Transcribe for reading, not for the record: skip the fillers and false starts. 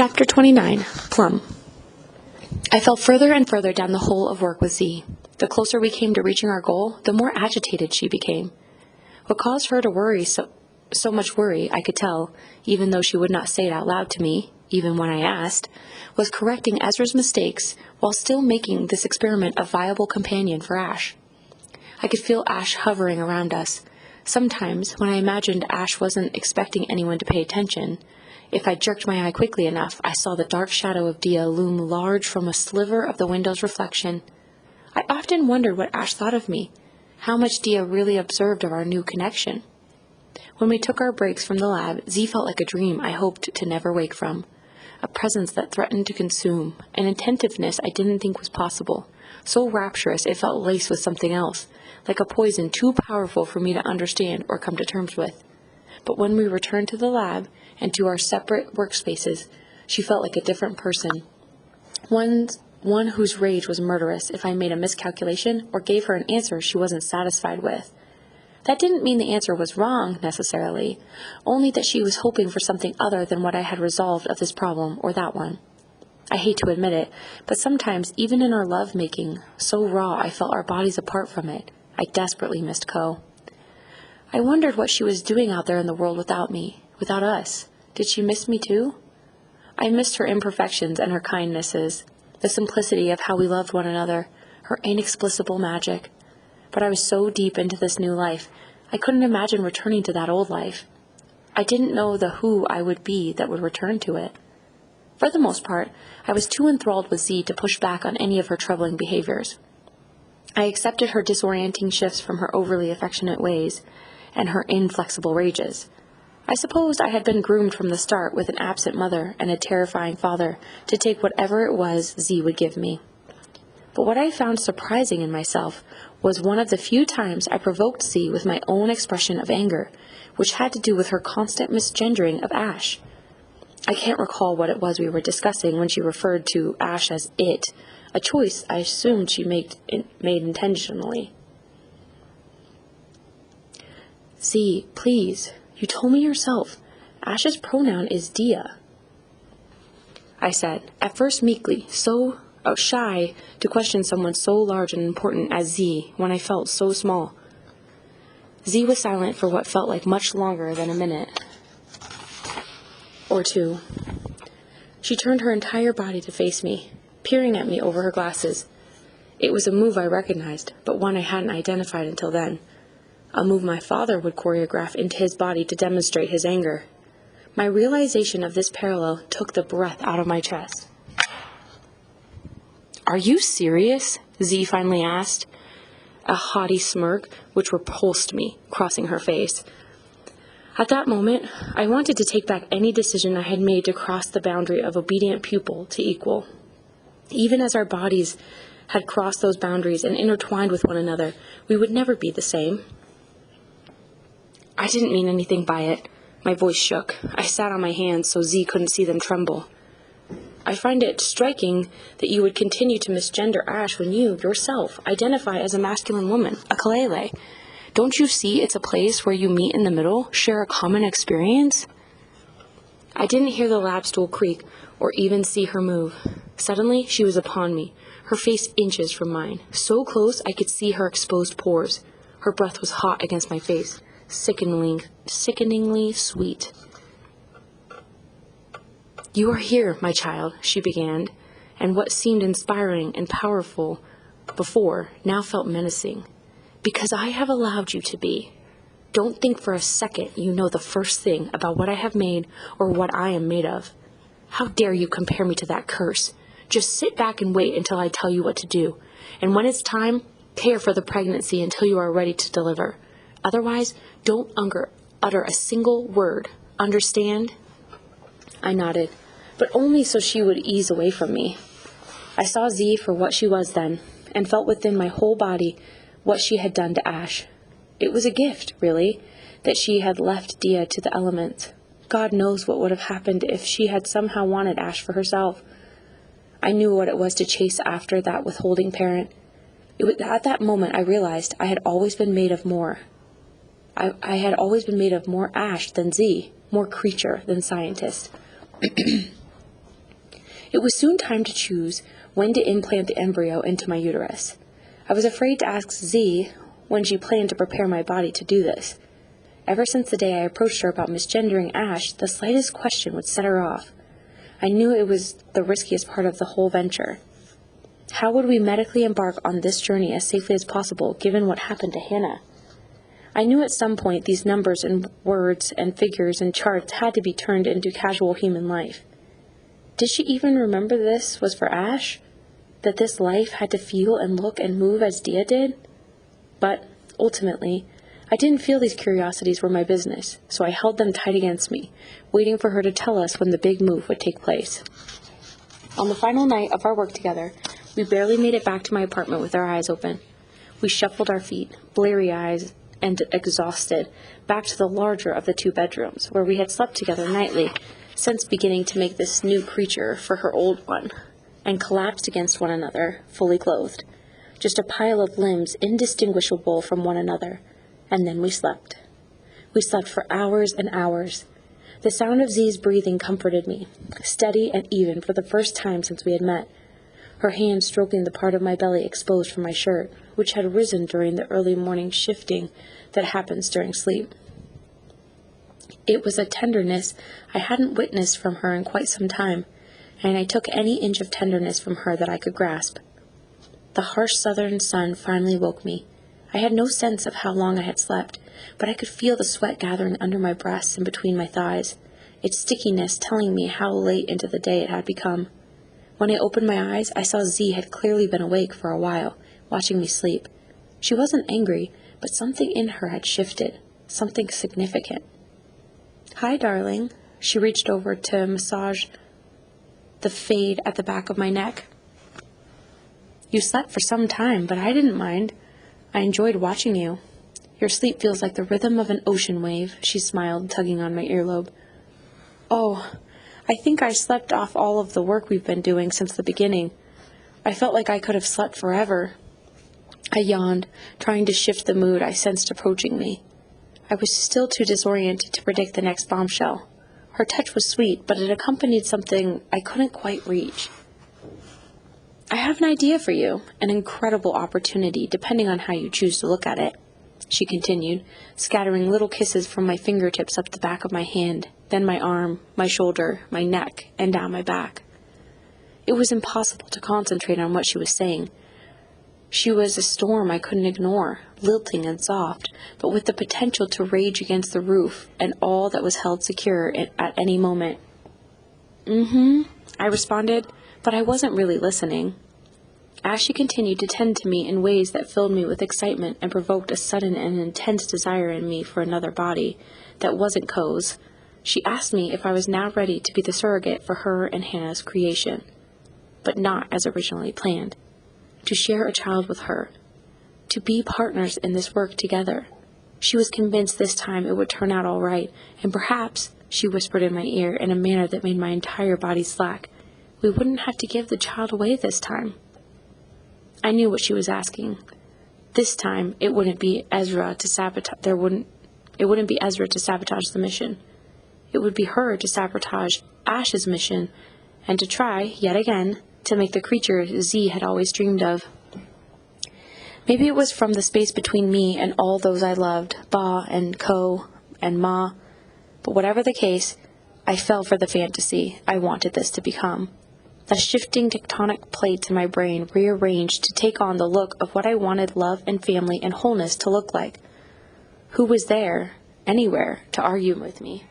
Chapter 29, Plum. I fell further and further down the hole of work with Z. The closer we came to reaching our goal, the more agitated she became. What caused her to worry so much worry, I could tell, even though she would not say it out loud to me, even when I asked, was correcting Ezra's mistakes while still making this experiment a viable companion for Ash. I could feel Ash hovering around us. Sometimes, when I imagined Ash wasn't expecting anyone to pay attention, if I jerked my eye quickly enough, I saw the dark shadow of Dia loom large from a sliver of the window's reflection. I often wondered what Ash thought of me, how much Dia really observed of our new connection. When we took our breaks from the lab, Z felt like a dream I hoped to never wake from, a presence that threatened to consume, an attentiveness I didn't think was possible, so rapturous it felt laced with something else, like a poison too powerful for me to understand or come to terms with. But when we returned to the lab and to our separate workspaces, she felt like a different person, one whose rage was murderous if I made a miscalculation or gave her an answer she wasn't satisfied with. That didn't mean the answer was wrong, necessarily, only that she was hoping for something other than what I had resolved of this problem or that one. I hate to admit it, but sometimes, even in our love-making, so raw I felt our bodies apart from it, I desperately missed Co. I wondered what she was doing out there in the world without me, without us. Did she miss me too? I missed her imperfections and her kindnesses, the simplicity of how we loved one another, her inexplicable magic. But I was so deep into this new life, I couldn't imagine returning to that old life. I didn't know the who I would be that would return to it. For the most part, I was too enthralled with Z to push back on any of her troubling behaviors. I accepted her disorienting shifts from her overly affectionate ways, and her inflexible rages. I supposed I had been groomed from the start with an absent mother and a terrifying father to take whatever it was Z would give me. But what I found surprising in myself was one of the few times I provoked Z with my own expression of anger, which had to do with her constant misgendering of Ash. I can't recall what it was we were discussing when she referred to Ash as it, a choice I assumed she made intentionally. Z, please, you told me yourself. Ash's pronoun is Dia, I said, at first meekly, so shy to question someone so large and important as Z when I felt so small. Z was silent for what felt like much longer than a minute or two. She turned her entire body to face me, peering at me over her glasses. It was a move I recognized, but one I hadn't identified until then. A move my father would choreograph into his body to demonstrate his anger. My realization of this parallel took the breath out of my chest. "Are you serious?" Z finally asked, a haughty smirk which repulsed me, crossing her face. At that moment, I wanted to take back any decision I had made to cross the boundary of obedient pupil to equal. Even as our bodies had crossed those boundaries and intertwined with one another, we would never be the same. I didn't mean anything by it. My voice shook. I sat on my hands so Z couldn't see them tremble. I find it striking that you would continue to misgender Ash when you, yourself, identify as a masculine woman, a Kalele. Don't you see it's a place where you meet in the middle, share a common experience? I didn't hear the lab stool creak or even see her move. Suddenly, she was upon me, her face inches from mine, so close I could see her exposed pores. Her breath was hot against my face, sickeningly sweet. "You are here, my child," she began, and what seemed inspiring and powerful before now felt menacing. "Because I have allowed you to be. Don't think for a second you know the first thing about what I have made or what I am made of. How dare you compare me to that curse? Just sit back and wait until I tell you what to do, and when it's time, care for the pregnancy until you are ready to deliver. Otherwise, don't utter a single word. Understand?" I nodded, but only so she would ease away from me. I saw Z for what she was then, and felt within my whole body what she had done to Ash. It was a gift, really, that she had left Dia to the elements. God knows what would have happened if she had somehow wanted Ash for herself. I knew what it was to chase after that withholding parent. At that moment I realized I had always been made of more. I had always been made of more Ash than Z, more creature than scientist. It was soon time to choose when to implant the embryo into my uterus. I was afraid to ask Z when she planned to prepare my body to do this. Ever since the day I approached her about misgendering Ash, the slightest question would set her off. I knew it was the riskiest part of the whole venture. How would we medically embark on this journey as safely as possible, given what happened to Hannah? I knew at some point these numbers and words and figures and charts had to be turned into casual human life. Did she even remember this was for Ash? That this life had to feel and look and move as Dia did? But, ultimately, I didn't feel these curiosities were my business, so I held them tight against me, waiting for her to tell us when the big move would take place. On the final night of our work together, we barely made it back to my apartment with our eyes open. We shuffled our feet, bleary-eyed and exhausted, back to the larger of the two bedrooms, where we had slept together nightly, since beginning to make this new creature for her old one, and collapsed against one another, fully clothed, just a pile of limbs indistinguishable from one another, and then we slept. We slept for hours and hours. The sound of Z's breathing comforted me, steady and even for the first time since we had met, her hand stroking the part of my belly exposed from my shirt, which had risen during the early morning shifting that happens during sleep. It was a tenderness I hadn't witnessed from her in quite some time, and I took any inch of tenderness from her that I could grasp. The harsh southern sun finally woke me. I had no sense of how long I had slept, but I could feel the sweat gathering under my breasts and between my thighs, its stickiness telling me how late into the day it had become. When I opened my eyes, I saw Z had clearly been awake for a while, watching me sleep. She wasn't angry, but something in her had shifted, something significant. "Hi, darling." She reached over to massage the fade at the back of my neck. "You slept for some time, but I didn't mind. I enjoyed watching you. Your sleep feels like the rhythm of an ocean wave," she smiled, tugging on my earlobe. "Oh, I think I slept off all of the work we've been doing since the beginning. I felt like I could have slept forever." I yawned, trying to shift the mood I sensed approaching me. I was still too disoriented to predict the next bombshell. Her touch was sweet, but it accompanied something I couldn't quite reach. "I have an idea for you, an incredible opportunity, depending on how you choose to look at it," she continued, scattering little kisses from my fingertips up the back of my hand, then my arm, my shoulder, my neck, and down my back. It was impossible to concentrate on what she was saying. She was a storm I couldn't ignore, lilting and soft, but with the potential to rage against the roof and all that was held secure at any moment. I responded, but I wasn't really listening. As she continued to tend to me in ways that filled me with excitement and provoked a sudden and intense desire in me for another body that wasn't Ko's, she asked me if I was now ready to be the surrogate for her and Hannah's creation, but not as originally planned. To share a child with her, to be partners in this work together. She was convinced this time it would turn out all right, and perhaps, she whispered in my ear in a manner that made my entire body slack, we wouldn't have to give the child away this time. I knew what she was asking. This time, it wouldn't be Ezra to sabotage. It wouldn't be Ezra to sabotage the mission. It would be her to sabotage Ash's mission, and to try, yet again, to make the creature Z had always dreamed of. Maybe it was from the space between me and all those I loved, Ba and Ko and Ma, but whatever the case, I fell for the fantasy I wanted this to become. The shifting tectonic plates in my brain rearranged to take on the look of what I wanted love and family and wholeness to look like. Who was there, anywhere, to argue with me?